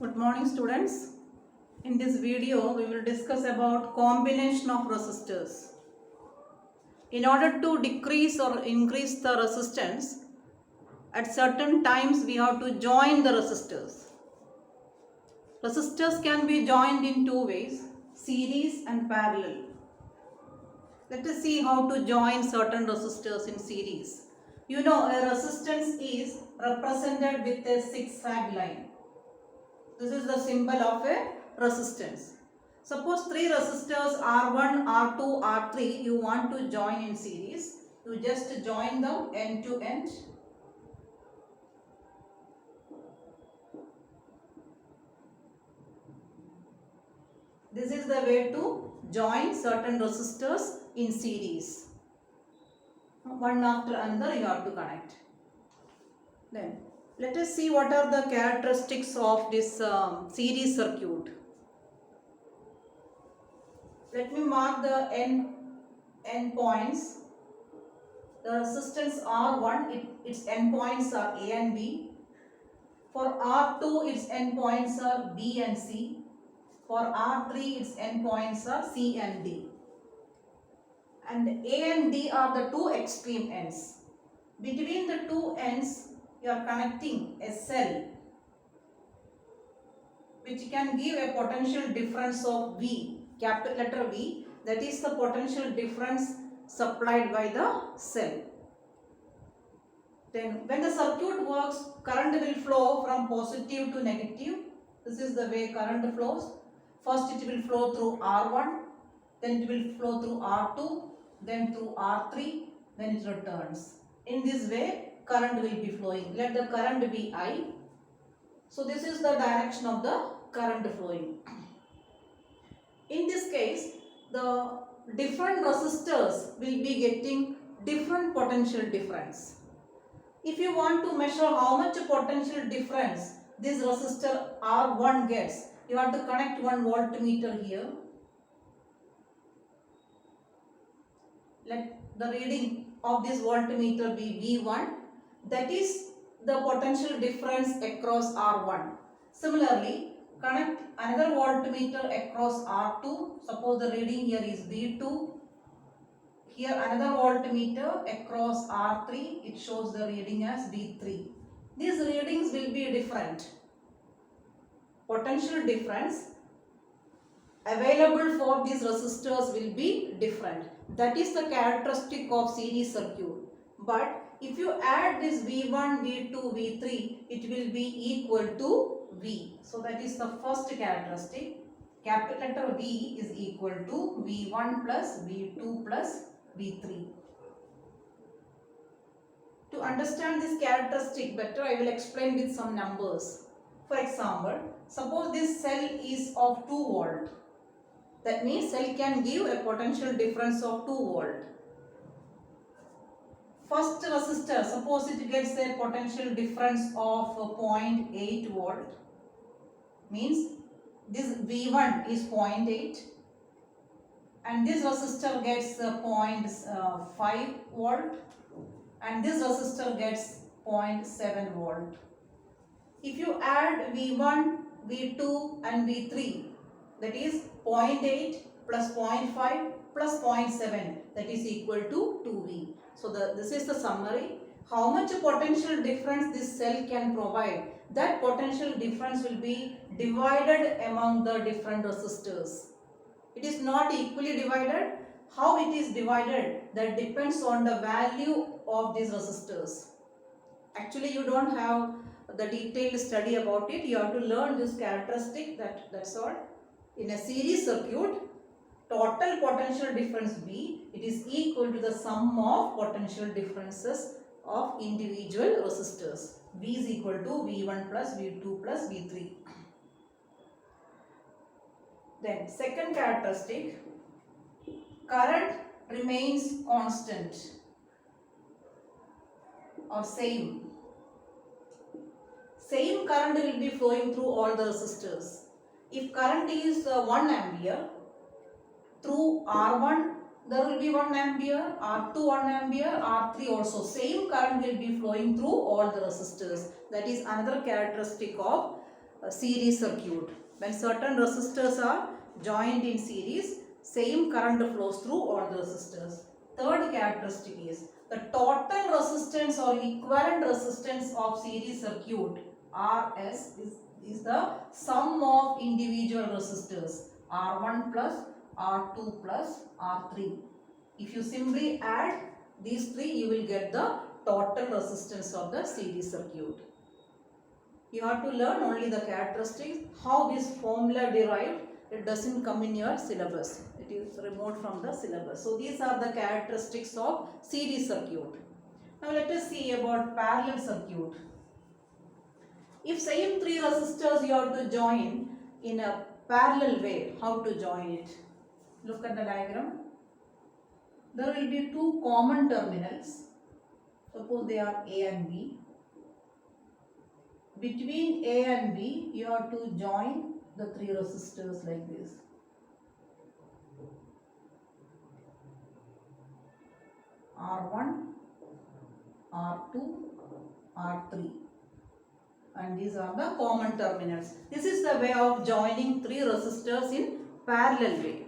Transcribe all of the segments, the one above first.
Good morning students. In this video we will discuss about combination of resistors. In order to decrease or increase the resistance, at certain times we have to join the resistors. Resistors can be joined in two ways, series and parallel. Let us see how to join certain resistors in series. You know, a resistance is represented with a zigzag line. This is the symbol of a resistance. Suppose three resistors R1, R2, R3 you want to join in series. You just join them end to end. This is the way to join certain resistors in series. One after another you have to connect. Then let us see what are the characteristics of this series circuit. Let me mark the end points. The resistance R1, its endpoints are A and B. For R2, its endpoints are B and C. For R3, its endpoints are C and D. And A and D are the two extreme ends. Between the two ends, you are connecting a cell which can give a potential difference of V, capital letter V. That is the potential difference supplied by the cell. Then when the circuit works, current will flow from positive to negative. This is the way current flows. First it will flow through R1, then it will flow through R2, then through R3, then it returns. In this way current will be flowing. Let the current be I. So this is the direction of the current flowing. In this case, the different resistors will be getting different potential difference. If you want to measure how much potential difference this resistor R1 gets, you have to connect one voltmeter here. Let the reading of this voltmeter be V1. That is the potential difference across R1. Similarly, connect another voltmeter across R2. Suppose the reading here is V2. Here another voltmeter across R3, it shows the reading as V3. These readings will be different. Potential difference available for these resistors will be different. That is the characteristic of series circuit. But if you add this V1, V2, V3, it will be equal to V. So that is the first characteristic. Capital letter V is equal to V1 plus V2 plus V3. To understand this characteristic better, I will explain with some numbers. For example, suppose this cell is of 2 volt. That means cell can give a potential difference of 2 volt. First resistor, suppose it gets a potential difference of 0.8 volt. Means this V1 is 0.8. And this resistor gets 0.5 volt and this resistor gets 0.7 volt. If you add V1, V2 and V3, that is 0.8 plus 0.5 plus 0.7, that is equal to 2V. So this is the summary. How much potential difference this cell can provide, that potential difference will be divided among the different resistors. It is not equally divided. How it is divided, that depends on the value of these resistors. Actually, you don't have the detailed study about it. You have to learn this characteristic. That's all. In a series circuit, total potential difference V, it is equal to the sum of potential differences of individual resistors. V is equal to V1 plus V2 plus V3. Then second characteristic, current remains constant or same. Same current will be flowing through all the resistors. If current is 1 ampere, through R1 there will be 1 ampere, R2 1 ampere, R3 also. Same current will be flowing through all the resistors. That is another characteristic of series circuit. When certain resistors are joined in series, same current flows through all the resistors. Third characteristic is the total resistance or equivalent resistance of series circuit RS is the sum of individual resistors R1 plus R2 plus R3. If you simply add these three, you will get the total resistance of the series circuit. You have to learn only the characteristics, how this formula derived. It doesn't come in your syllabus. It is removed from the syllabus. So these are the characteristics of series circuit. Now let us see about parallel circuit. If same three resistors you have to join in a parallel way, how to join it? Look at the diagram. There will be two common terminals. Suppose they are A and B. Between A and B, you have to join the three resistors like this. R1, R2, R3. And these are the common terminals. This is the way of joining three resistors in parallel way.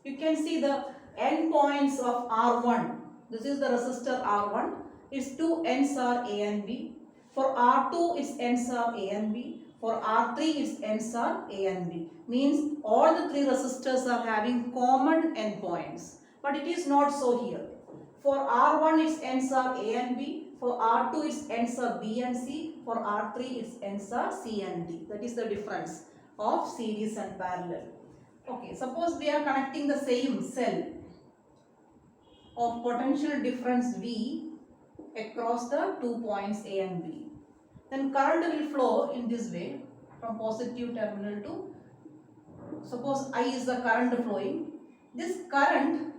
You can see the end points of R1. This is the resistor R1. Its two ends are A and B. For R2, its ends are A and B. For R3, its ends are A and B. Means all the three resistors are having common endpoints. But it is not so here. For R1, its ends are A and B. For R2, its ends are B and C. For R3, its ends are C and D. That is the difference of series and parallel. Okay, suppose we are connecting the same cell of potential difference V across the 2 points A and B. Then current will flow in this way from positive terminal to, suppose I is the current flowing. This current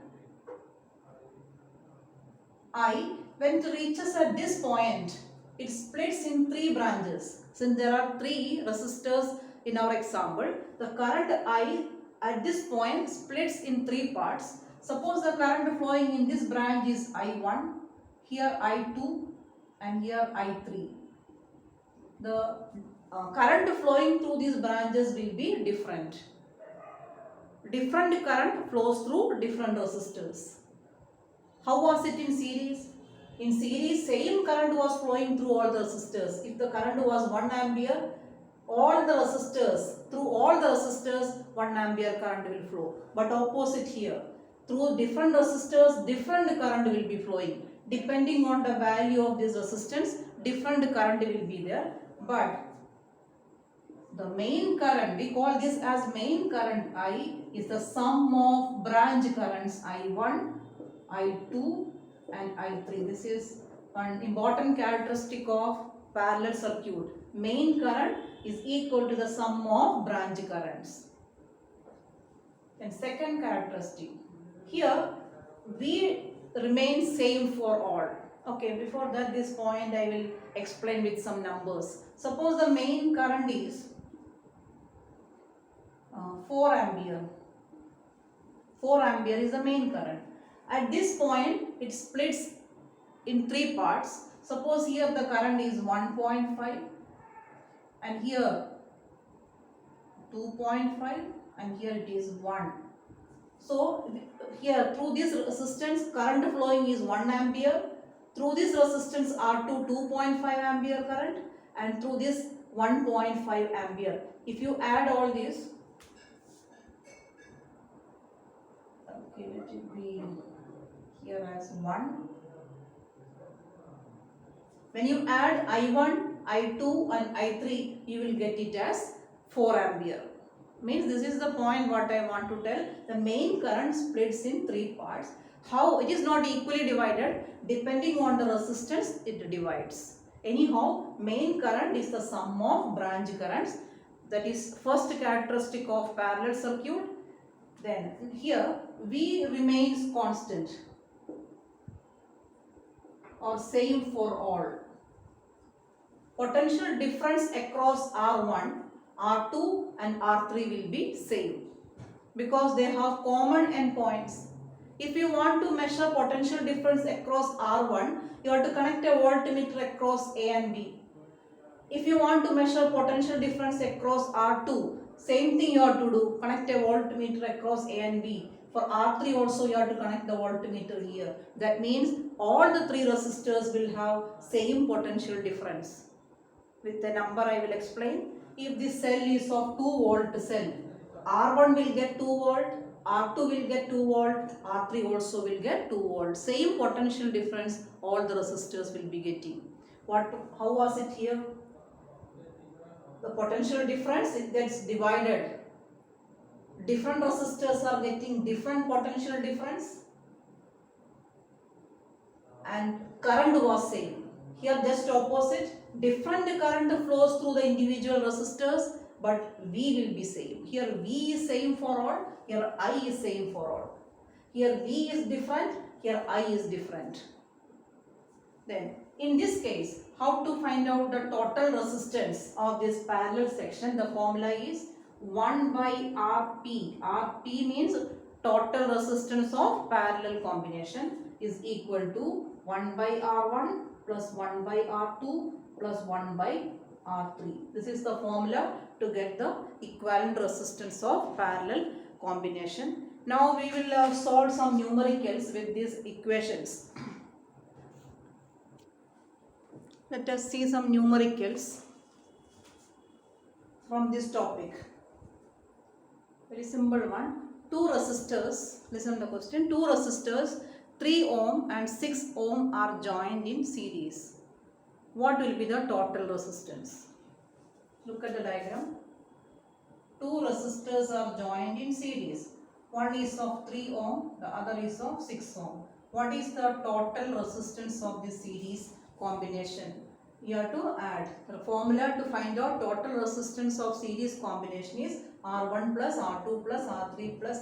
I, when it reaches at this point, it splits in three branches. Since there are three resistors in our example, the current I at this point splits in three parts. Suppose the current flowing in this branch is I1, here I2 and here I3. The current flowing through these branches will be different. Different current flows through different resistors. How was it in series? In series, same current was flowing through all the resistors. If the current was 1 ampere, all the resistors, through all the resistors, 1 ampere current will flow. But opposite here, through different resistors, different current will be flowing. Depending on the value of this resistance, different current will be there. But the main current, we call this as main current I, is the sum of branch currents I1, I2 and I3. This is an important characteristic of parallel circuit. Main current is equal to the sum of branch currents. And second characteristic, here V remains same for all. Okay, before that this point I will explain with some numbers. Suppose the main current is 4 ampere. 4 ampere is the main current. At this point, it splits in three parts. Suppose here the current is 1.5 and here 2.5 and here it is 1. So here through this resistance current flowing is 1 ampere. Through this resistance R2 2.5 ampere current and through this 1.5 ampere. If you add all this, okay, let it be here as 1. When you add I1, I2 and I3, you will get it as 4 ampere. Means this is the point what I want to tell. The main current splits in three parts. How? It is not equally divided. Depending on the resistance, it divides. Anyhow, main current is the sum of branch currents. That is first characteristic of parallel circuit. Then here V remains constant or same for all. Potential difference across R1, R2 and R3 will be same because they have common endpoints. If you want to measure potential difference across R1, you have to connect a voltmeter across A and B. If you want to measure potential difference across R2, same thing you have to do. Connect a voltmeter across A and B. For R3 also you have to connect the voltmeter here. That means all the three resistors will have same potential difference. With the number I will explain. If this cell is of 2 volt cell, R1 will get 2 volt, R2 will get 2 volt, R3 also will get 2 volt. Same potential difference all the resistors will be getting. How was it here? The potential difference, it gets divided. Different resistors are getting different potential difference and current was same. Here just opposite, different current flows through the individual resistors but V will be same. Here V is same for all, here I is same for all. Here V is different, here I is different. Then in this case, how to find out the total resistance of this parallel section? The formula is 1 by Rp. Rp means total resistance of parallel combination is equal to 1 by R1 plus 1 by R2 plus 1 by R3. This is the formula to get the equivalent resistance of parallel combination. Now we will solve some numericals with these equations. Let us see some numericals from this topic. Very simple one. Two resistors, listen to the question. Two resistors, 3 ohm and 6 ohm are joined in series. What will be the total resistance? Look at the diagram. Two resistors are joined in series. One is of 3 ohm, the other is of 6 ohm. What is the total resistance of this series combination? You have to add. The formula to find out total resistance of series combination is R1 plus R2 plus R3 plus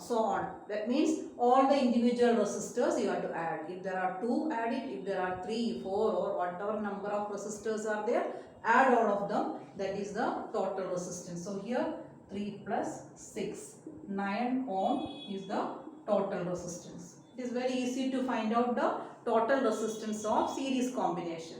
so on. That means all the individual resistors you have to add. If there are 2, add it. If there are 3, 4 or whatever number of resistors are there, add all of them. That is the total resistance. So here 3 plus 6, 9 ohm is the total resistance. It is very easy to find out the total resistance of series combination.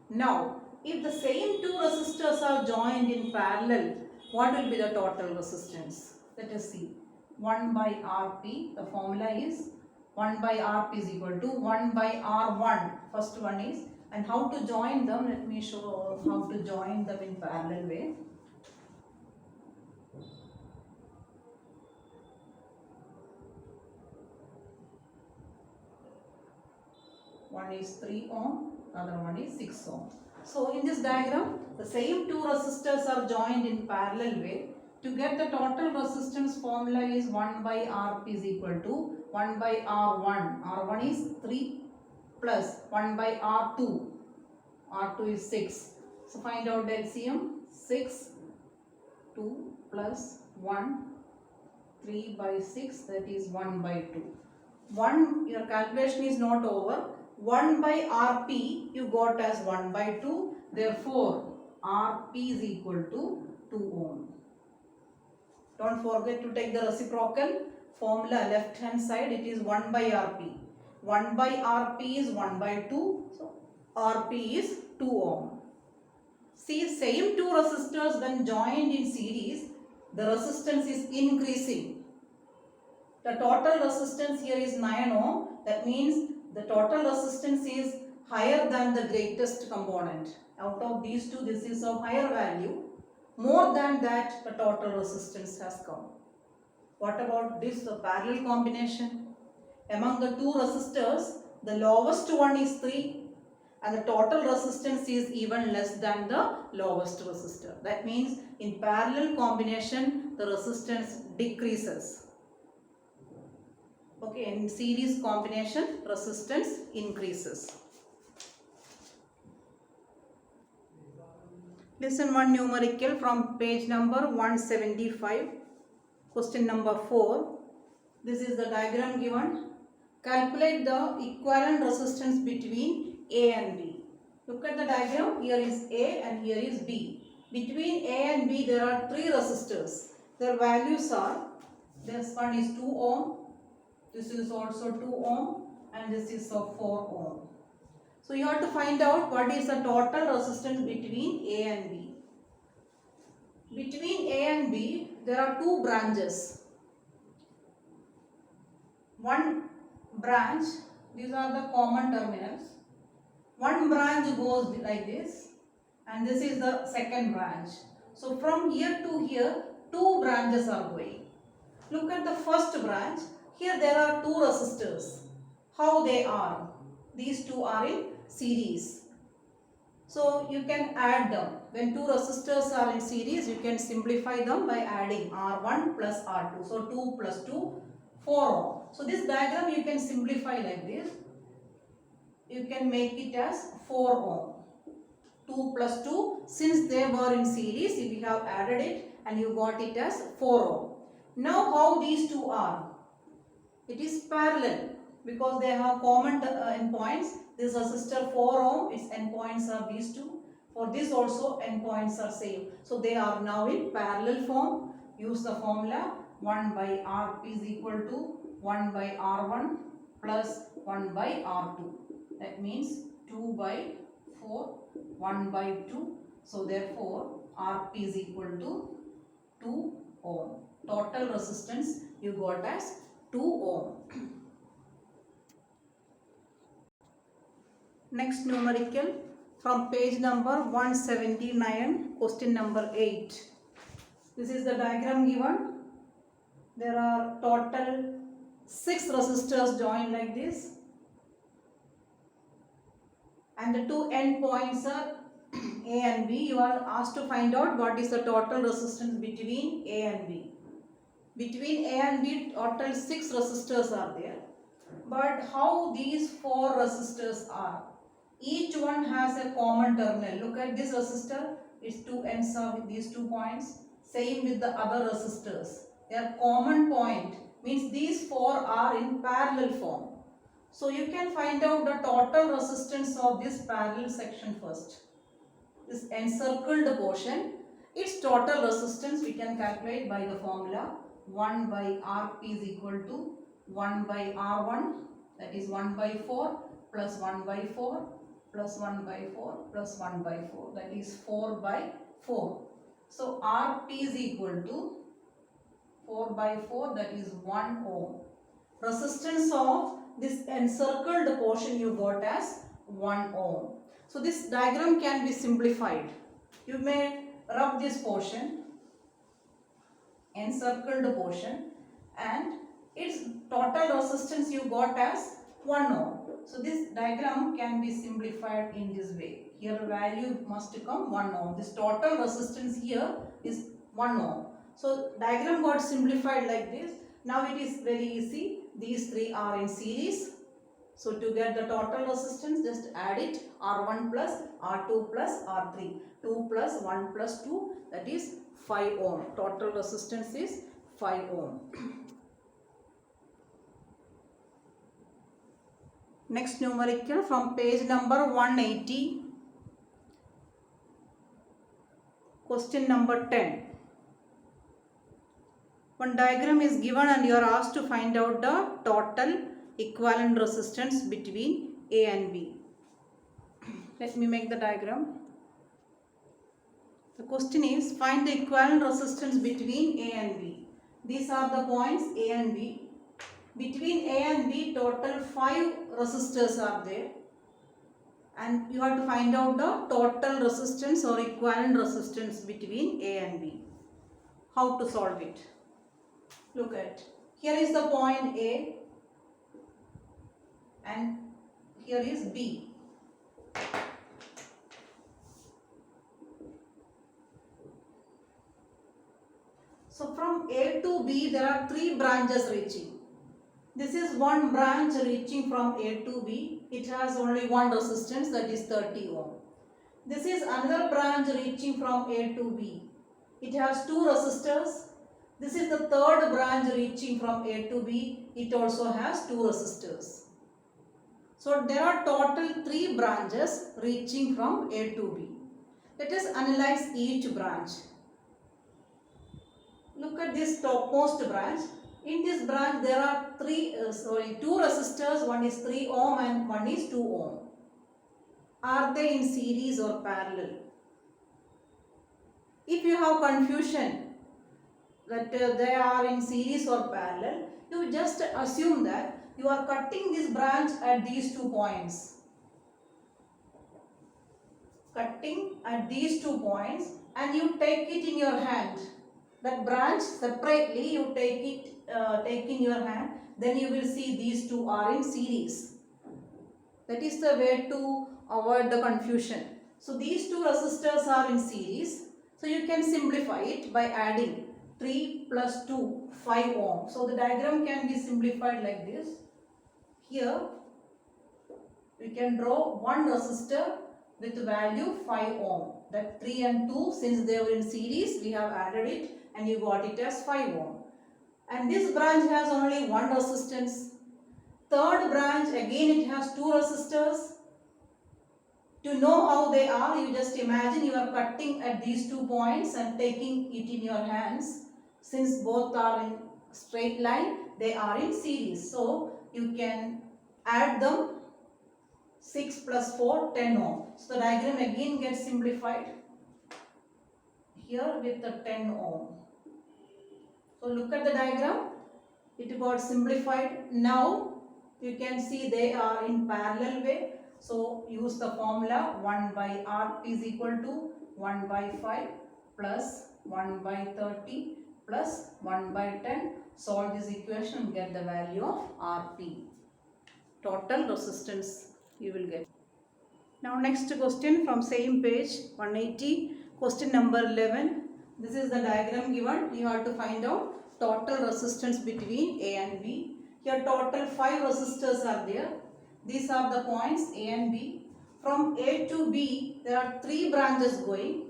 Now, if the same two resistors are joined in parallel, what will be the total resistance? Let us see. 1 by Rp, the formula is 1 by Rp is equal to 1 by R1. First one is, and how to join them? Let me show how to join them in parallel way. One is 3 ohm, other one is 6 ohm. So in this diagram, the same two resistors are joined in parallel way. To get the total resistance, formula is 1 by Rp is equal to 1 by R1. R1 is 3 plus 1 by R2. R2 is 6. So find out LCM. 6, 2 plus 1, 3 by 6, that is 1 by 2. 1, your calculation is not over. 1 by Rp you got as 1 by 2. Therefore, Rp is equal to 2 ohm. Don't forget to take the reciprocal formula left hand side. It is 1 by Rp. 1 by Rp is 1 by 2. So, Rp is 2 ohm. See, same two resistors when joined in series, the resistance is increasing. The total resistance here is 9 ohm. That means the total resistance is higher than the greatest component. Out of these two, this is of higher value. More than that, the total resistance has come. What about this parallel combination? Among the two resistors, the lowest one is 3 and the total resistance is even less than the lowest resistor. That means in parallel combination, the resistance decreases. Okay, in series combination, resistance increases. Listen one numerical from page number 175, question number 4. This is the diagram given. Calculate the equivalent resistance between A and B. Look at the diagram. Here is A and here is B. Between A and B there are 3 resistors. Their values are, this one is 2 ohm, this is also 2 ohm and this is of 4 ohm. So you have to find out what is the total resistance between A and B. Between A and B, there are two branches. One branch, these are the common terminals. One branch goes like this, and this is the second branch. So from here to here, two branches are going. Look at the first branch. Here there are two resistors. How they are? These two are in series. So you can add them. When two resistors are in series, you can simplify them by adding R1 plus R2. So 2 plus 2, 4 ohm. So this diagram you can simplify like this. You can make it as 4 ohm. 2 plus 2, since they were in series, we have added it and you got it as 4 ohm. Now how these two are? It is parallel because they have common endpoints. This resistor 4 ohm, its endpoints are these two. For this also endpoints are same. So they are now in parallel form. Use the formula 1 by Rp is equal to 1 by R1 plus 1 by R2. That means 2 by 4, 1 by 2. So therefore Rp is equal to 2 ohm. Total resistance you got as 2 ohm. Next numerical from page number 179, question number 8. This is the diagram given. There are total 6 resistors joined like this, and the two end points are A and B. You are asked to find out what is the total resistance between A and B. Between A and B, total 6 resistors are there. But how these 4 resistors are? Each one has a common terminal. Look at this resistor. Its two ends are with these 2 points. Same with the other resistors. Their common point means these 4 are in parallel form. So you can find out the total resistance of this parallel section first. This encircled portion, its total resistance we can calculate by the formula 1 by Rp is equal to 1 by R1, that is 1 by 4 plus 1 by 4 plus 1 by 4 plus 1 by 4, that is 4 by 4. So Rp is equal to 4 by 4, that is 1 ohm. Resistance of this encircled portion you got as 1 ohm. So this diagram can be simplified. You may rub this portion, encircled portion, and its total resistance you got as 1 ohm. So this diagram can be simplified in this way. Here value must come 1 ohm. This total resistance here is 1 ohm. So diagram got simplified like this. Now it is very easy. These 3 are in series. So to get the total resistance, just add it, R1 plus R2 plus R3. 2 plus 1 plus 2, that is 5 ohm. Total resistance is 5 ohm. Next numerical from page number 180. Question number 10. One diagram is given and you are asked to find out the total equivalent resistance between A and B. Let me make the diagram. The question is, find the equivalent resistance between A and B. These are the points A and B. Between A and B, total 5 resistors are there. And you have to find out the total resistance or equivalent resistance between A and B. How to solve it? Look at, here is the point A and here is B. So from A to B there are 3 branches reaching. This is one branch reaching from A to B. It has only one resistance, that is 30 ohm. This is another branch reaching from A to B. It has 2 resistors. This is the third branch reaching from A to B. It also has 2 resistors. So there are total 3 branches reaching from A to B. Let us analyze each branch. Look at this topmost branch. In this branch there are 2 resistors. One is 3 ohm and one is 2 ohm. are they in series or parallel? If you have confusion that they are in series or parallel, you just assume that you are cutting this branch at these 2 points. Cutting at these 2 points and you take it in your hand. That branch separately you take in your hand, then you will see these two are in series. That is the way to avoid the confusion. So these two resistors are in series. So you can simplify it by adding 3 plus 2, 5 ohm. So the diagram can be simplified like this. Here we can draw one resistor with value 5 ohm. That 3 and 2, since they were in series, we have added it and you got it as 5 ohm. And this branch has only one resistance. Third branch, again it has two resistors. To know how they are, you just imagine you are cutting at these 2 points and taking it in your hands. Since both are in straight line, they are in series. So you can add them. 6 plus 4, 10 ohm. So the diagram again gets simplified here with the 10 ohm. So look at the diagram. It got simplified. Now you can see they are in parallel way. So use the formula 1 by Rp is equal to 1 by 5 plus 1 by 30 plus 1 by 10. Solve this equation and get the value of Rp. Total resistance you will get. Now next question from same page 180, question number 11. This is the diagram given. You have to find out total resistance between A and B. Here total 5 resistors are there. These are the points A and B. From A to B there are 3 branches going.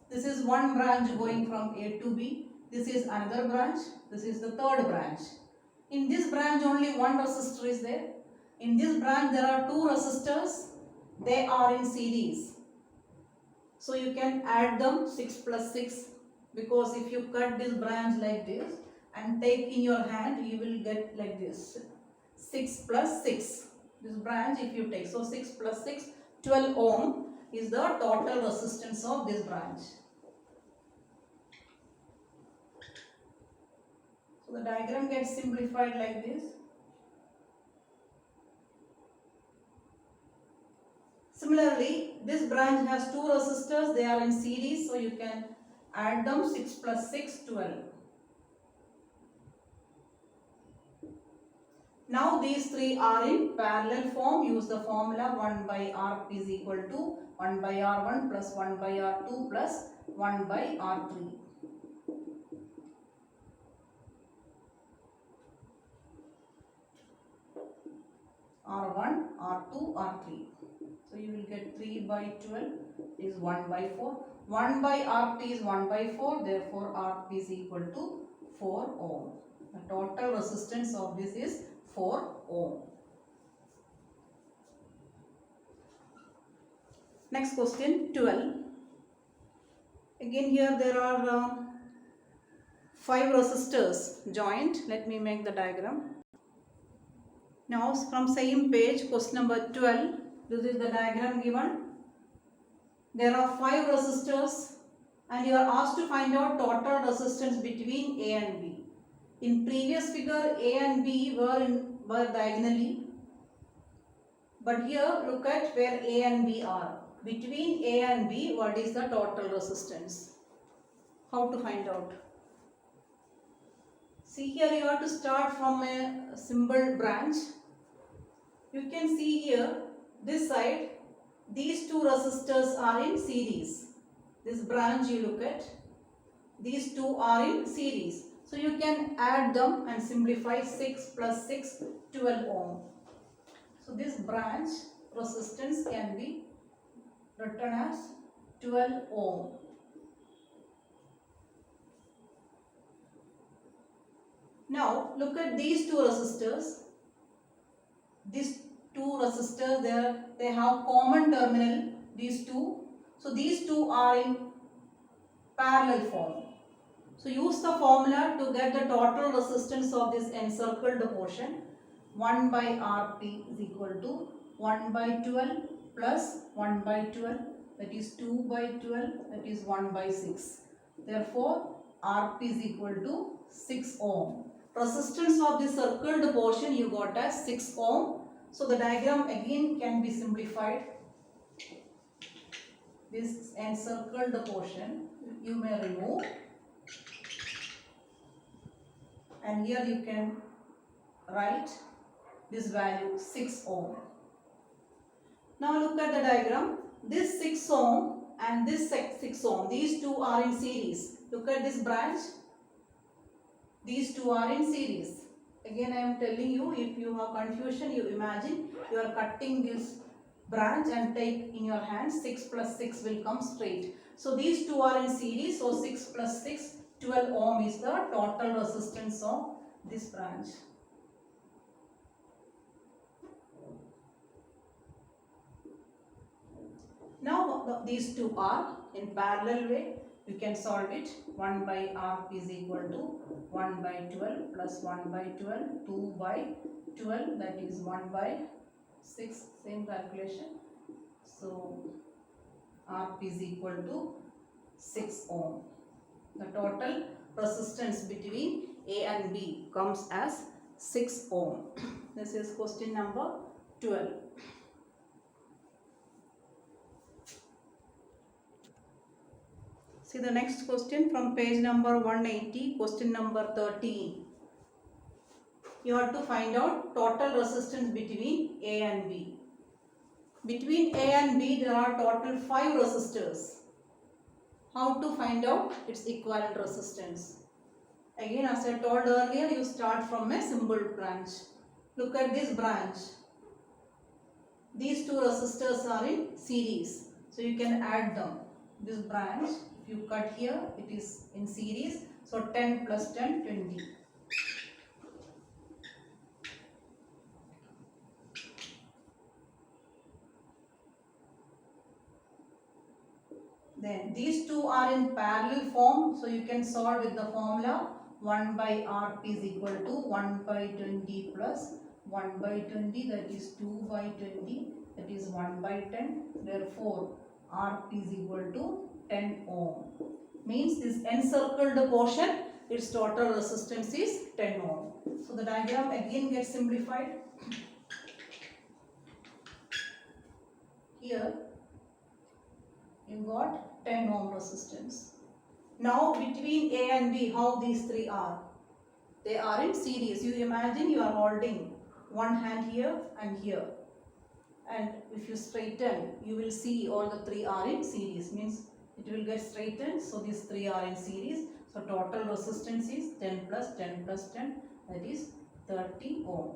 This is one branch going from A to B. This is another branch. This is the third branch. In this branch only one resistor is there. In this branch there are 2 resistors. They are in series. So you can add them 6 plus 6, because if you cut this branch like this and take in your hand, you will get like this. 6 plus 6. This branch if you take. So 6 plus 6, 12 ohm is the total resistance of this branch. So the diagram gets simplified like this. Similarly, this branch has 2 resistors, they are in series, so you can add them 6 plus 6, 12. Now these 3 are in parallel form. Use the formula 1 by Rp is equal to 1 by R1 plus 1 by R2 plus 1 by R3. R1, R2, R3. So you will get 3 by 12 is 1 by 4. 1 by Rp is 1 by 4. Therefore, Rp is equal to 4 ohm. The total resistance of this is 4 ohm. Next question 12. Again here there are 5 resistors joined. Let me make the diagram. Now from same page, question number 12. This is the diagram given. There are 5 resistors and you are asked to find out total resistance between A and B. In previous figure, A and B were diagonally. But here look at where A and B are. Between A and B, what is the total resistance? How to find out? See here you have to start from a symbol branch. You can see here this side these 2 resistors are in series. This branch you look at, these 2 are in series. So you can add them and simplify 6 plus 6, 12 ohm. So this branch resistance can be written as 12 ohm. Now look at these 2 resistors. These 2 resistors they have common terminal, these 2. So these 2 are in parallel form. So use the formula to get the total resistance of this encircled portion. 1 by Rp is equal to 1 by 12 plus 1 by 12, that is 2 by 12, that is 1 by 6. Therefore, Rp is equal to 6 ohm. Resistance of the circled portion you got as 6 ohm. So the diagram again can be simplified. This encircled portion you may remove, and here you can write this value 6 ohm. Now look at the diagram. This 6 ohm and this 6 ohm, these two are in series. Look at this branch. These two are in series. Again I am telling you, if you have confusion, you imagine you are cutting this branch and take in your hand 6 plus 6 will come straight. So these two are in series. So 6 plus 6, 12 ohm is the total resistance of this branch. Now these two are in parallel way. You can solve it. 1 by Rp is equal to 1 by 12 plus 1 by 12, 2 by 12, that is 1 by 6, same calculation. So Rp is equal to 6 ohm. The total resistance between A and B comes as 6 ohm. This is question number 12. See the next question from page number 180, question number 13. You have to find out total resistance between A and B. Between A and B there are total 5 resistors. How to find out its equivalent resistance? Again, as I told earlier, you start from a simple branch. Look at this branch. These two resistors are in series. So you can add them. This branch, if you cut here, it is in series. So 10 plus 10, 20. Then these two are in parallel form. So you can solve with the formula 1 by Rp is equal to 1 by 20 plus 1 by 20, that is 2 by 20, that is 1 by 10. Therefore, Rp is equal to 10 ohm. Means this encircled portion, its total resistance is 10 ohm. So the diagram again gets simplified. Here you got 10 ohm resistance. Now between A and B, how these three are? They are in series. You imagine you are holding one hand here and here. And if you straighten, you will see all the three are in series. Means it will get straightened. So these three are in series. So total resistance is 10 plus 10 plus 10. That is 30 ohm.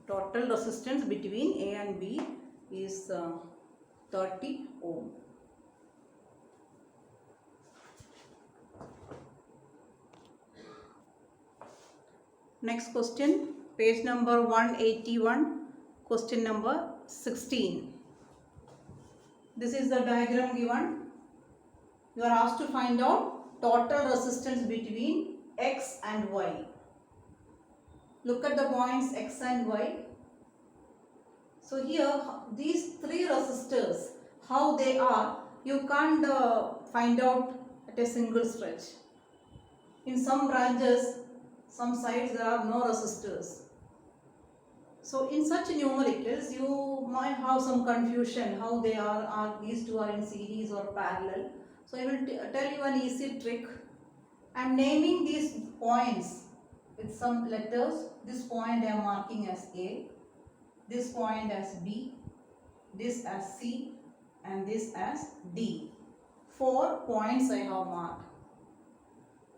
Total resistance between A and B is 30 ohm. Next question, page number 181, question number 16. This is the diagram given. You are asked to find out total resistance between X and Y. Look at the points X and Y. So here these three resistors, how they are, you can't find out at a single stretch. In some branches, some sides there are no resistors. So in such numericals, you might have some confusion how they are these two are in series or parallel. So I will tell you an easy trick. I am naming these points with some letters. This point I am marking as A, this point as B, this as C, and this as D. 4 points I have marked.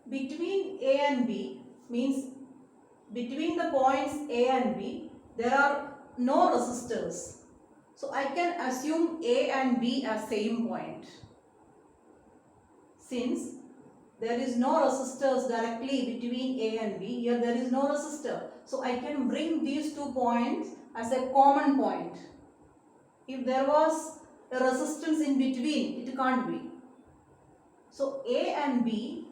Between A and B means between the points A and B there are no resistors. So I can assume A and B as same point. Since there is no resistors directly between A and B, here there is no resistor. So I can bring these 2 points as a common point. If there was a resistance in between, it can't be. So A and B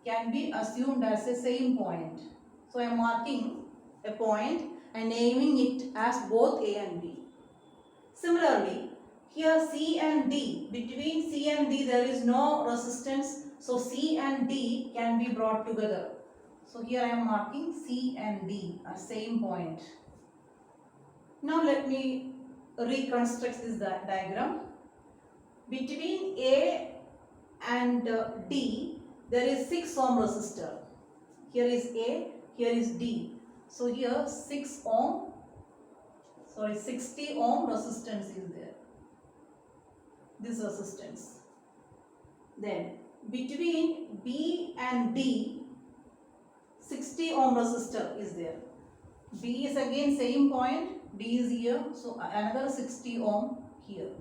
can be assumed as a same point. So I am marking a point and naming it as both A and B. Similarly, here C and D, between C and D there is no resistance, so C and D can be brought together. So here I am marking C and D at same point. Now let me reconstruct this diagram. Between A and D there is 6 ohm resistor. Here is A, here is D. So here 60 ohm resistance is there. This resistance. Then between B and D 60 ohm resistor is there. B is again same point, D is here, so another 60 ohm here.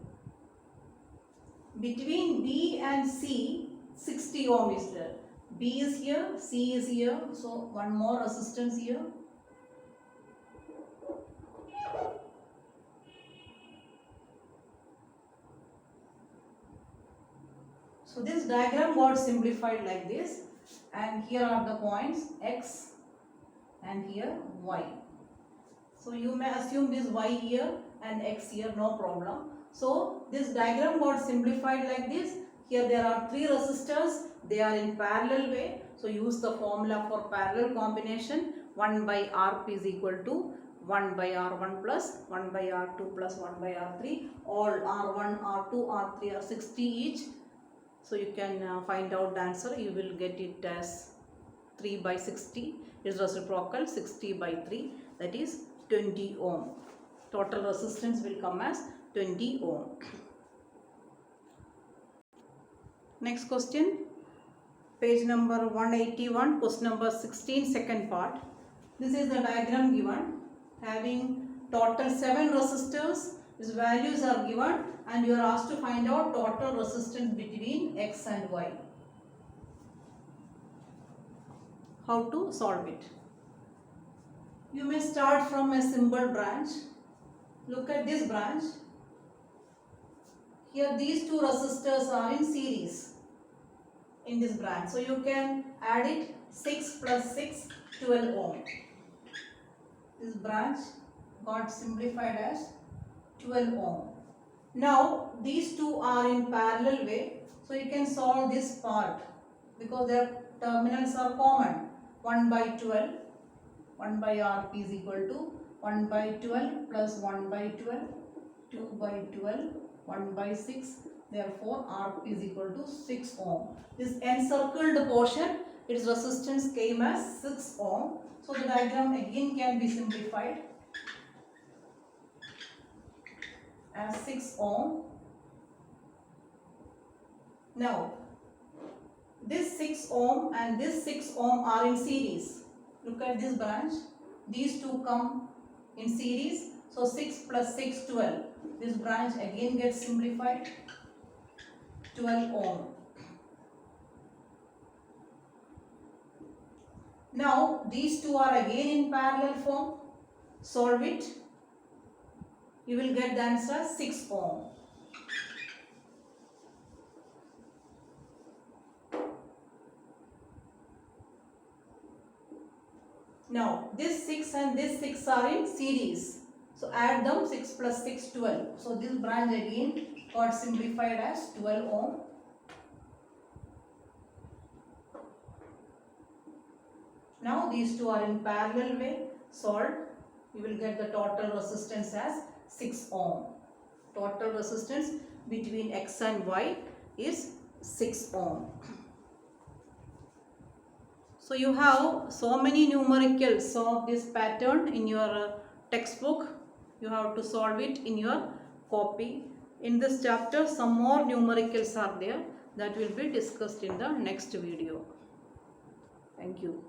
Between B and C 60 ohm is there. B is here, C is here, so one more resistance here. So this diagram got simplified like this, and here are the points X and here Y. So you may assume this Y here and X here, no problem. So this diagram got simplified like this. Here there are 3 resistors, they are in parallel way. So use the formula for parallel combination. 1 by Rp is equal to 1 by R1 plus 1 by R2 plus 1 by R3. All R1, R2, R3 are 60 each. So you can find out the answer. You will get it as 3 by 60 is reciprocal, 60 by 3, that is 20 ohm. Total resistance will come as 20 ohm. Next question, page number 181, question number 16, second part. This is the diagram given, having total 7 resistors. These values are given and you are asked to find out total resistance between X and Y. How to solve it? You may start from a simple branch. Look at this branch. Here these 2 resistors are in series in this branch. So you can add it 6 plus 6, 12 ohm. This branch got simplified as 12 ohm. Now these 2 are in parallel way. So you can solve this part because their terminals are common. 1 by 12, 1 by Rp is equal to 1 by 12 plus 1 by 12, 2 by 12, 1 by 6. Therefore, Rp is equal to 6 ohm. This encircled portion, its resistance came as 6 ohm. So the diagram again can be simplified as 6 ohm. Now, this 6 ohm and this 6 ohm are in series. Look at this branch. These 2 come in series. So 6 plus 6, 12. This branch again gets simplified. 12 ohm. Now these 2 are again in parallel form. Solve it. You will get the answer 6 ohm. Now this 6 and this 6 are in series. So add them, 6 plus 6, 12. So this branch again got simplified as 12 ohm. Now these 2 are in parallel way. Solved. You will get the total resistance as 6 ohm. Total resistance between X and Y is 6 ohm. So you have so many numericals of this pattern in your textbook. You have to solve it in your copy. In this chapter, some more numericals are there that will be discussed in the next video. Thank you.